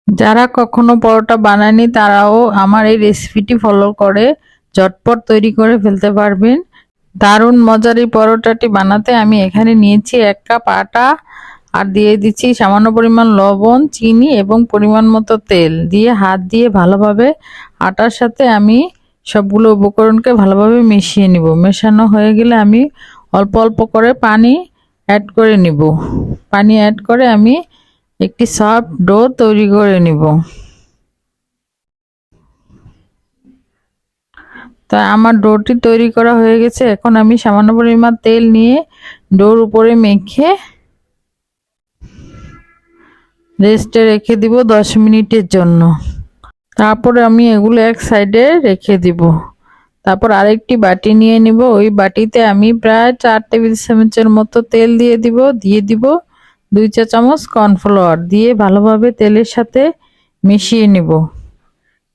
যারা কখনো পরোটা বানায়নি তারাও আমার এই রেসিপিটি ফলো করে ঝটপট তৈরি করে ফেলতে পারবেন। দারুণ মজার এই পরোটাটি বানাতে আমি এখানে নিয়েছি 1 কাপ আটা, আর দিয়ে দিচ্ছি সামান্য পরিমাণ লবণ, চিনি এবং পরিমাণ মতো তেল দিয়ে হাত দিয়ে ভালোভাবে আটার সাথে আমি সবগুলো উপকরণকে ভালোভাবে মিশিয়ে নিব। মেশানো হয়ে গেলে আমি অল্প অল্প করে পানি অ্যাড করে নিব। পানি অ্যাড করে আমি একটি সফট ডো তৈরি করে নিব। তা আমার ডোটি তৈরি করা হয়ে গেছে। এখন আমি সামান্য পরিমাণ তেল নিয়ে ডোর উপরে মেখে রেস্টে রেখে দিব 10 মিনিটের জন্য। তারপরে আমি এগুলো এক সাইডে রেখে দিব। তারপর আরেকটি বাটি নিয়ে নিব। ওই বাটিতে আমি প্রায় 4 টেবিল চামচের মতো তেল দিয়ে দিব 2 চা চামচ কর্নফ্লাওয়ার দিয়ে ভালোভাবে তেলের সাথে মিশিয়ে নিব।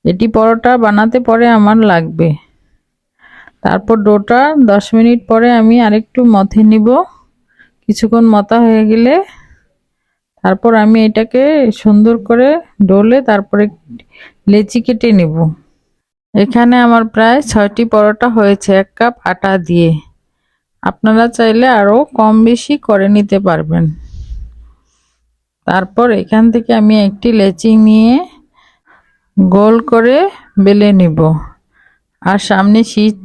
এটি পরোটা বানাতে পরে আমার লাগবে। তারপর ডোটা 10 মিনিট পরে আমি আরেকটু মথে নিব। কিছুক্ষণ মথা হয়ে গেলে তারপর আমি এটাকে সুন্দর করে ডলে তারপরে লেচি কেটে নিব। এখানে আমার প্রায় 6টি পরোটা হয়েছে 1 কাপ আটা দিয়ে। আপনারা চাইলে আরও কম বেশি করে নিতে পারবেন। তারপর এখান থেকে আমি একটি লেচি নিয়ে গোল করে বেলে নিব। আর সামনে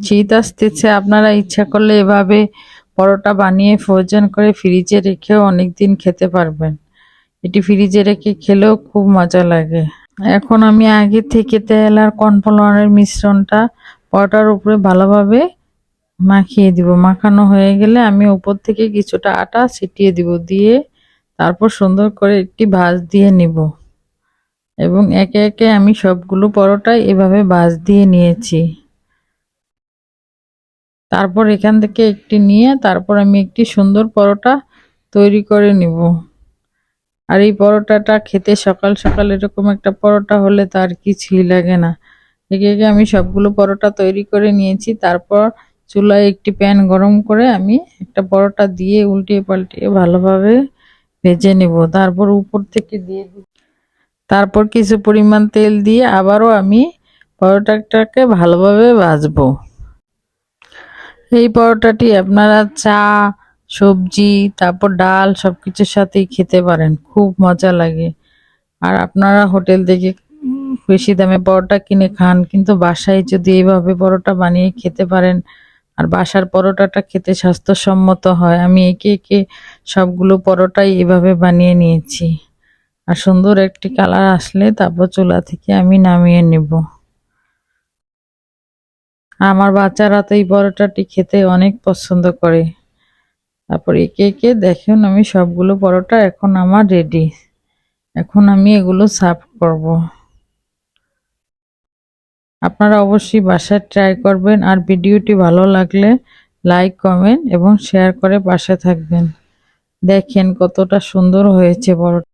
শীত আসতেছে, আপনারা ইচ্ছা করলে এভাবে পরোটা বানিয়ে ফ্রোজেন করে ফ্রিজে রেখেও অনেক দিন খেতে পারবেন। এটি ফ্রিজে রেখে খেলেও খুব মজা লাগে। এখন আমি আগে থেকে তেল আর কর্নফ্লাওয়ারের মিশ্রণটা পরোটার উপরে ভালোভাবে মাখিয়ে দিব। মাখানো হয়ে গেলে আমি উপর থেকে কিছুটা আটা ছিটিয়ে দিব, দিয়ে তারপর সুন্দর করে একটি ভাঁজ দিয়ে নিব এবং একে একে আমি সবগুলো পরোটাই এভাবে ভাঁজ দিয়ে নিয়েছি। তারপর এখান থেকে একটি নিয়ে তারপর আমি একটি সুন্দর পরোটা তৈরি করে নিব। আর এই পরোটাটা খেতে সকাল সকাল এরকম একটা পরোটা হলে তার কিছুই লাগে না। একে একে আমি সবগুলো পরোটা তৈরি করে নিয়েছি। তারপর চুলায় একটি প্যান গরম করে আমি একটা পরোটা দিয়ে উল্টিয়ে পাল্টিয়ে ভালোভাবে ভেজে নেব। তারপর উপর থেকে দিয়ে দিব। তারপর কিছু পরিমাণ তেল দিয়ে আবারও আমি পরোটাটাকে ভালোভাবে ভাজবো। এই পরোটাটি আপনারা চা, সবজি, তারপর ডাল সবকিছুর সাথেই খেতে পারেন, খুব মজা লাগে। আর আপনারা হোটেল থেকে বেশি দামে পরোটা কিনে খান, কিন্তু বাসায় যদি এইভাবে পরোটা বানিয়ে খেতে পারেন আর বাসার পরোটাটা খেতে স্বাস্থ্যসম্মত হয়। আমি একে একে সবগুলো পরোটাই এভাবে বানিয়ে নিয়েছি। আর সুন্দর একটি কালার আসলে তারপর চুলা থেকে আমি নামিয়ে নেব। আমার বাচ্চারা তো এই পরোটাটি খেতে অনেক পছন্দ করে। তারপর একে একে দেখুন আমি সবগুলো পরোটা এখন আমার রেডি। এখন আমি এগুলো সার্ভ করব। আপনারা অবশ্যই বাসায় ট্রাই করবেন। আর ভিডিওটি ভালো লাগলে লাইক, কমেন্ট এবং শেয়ার করে পাশে থাকবেন। দেখেন কতটা সুন্দর হয়েছে পরোটা।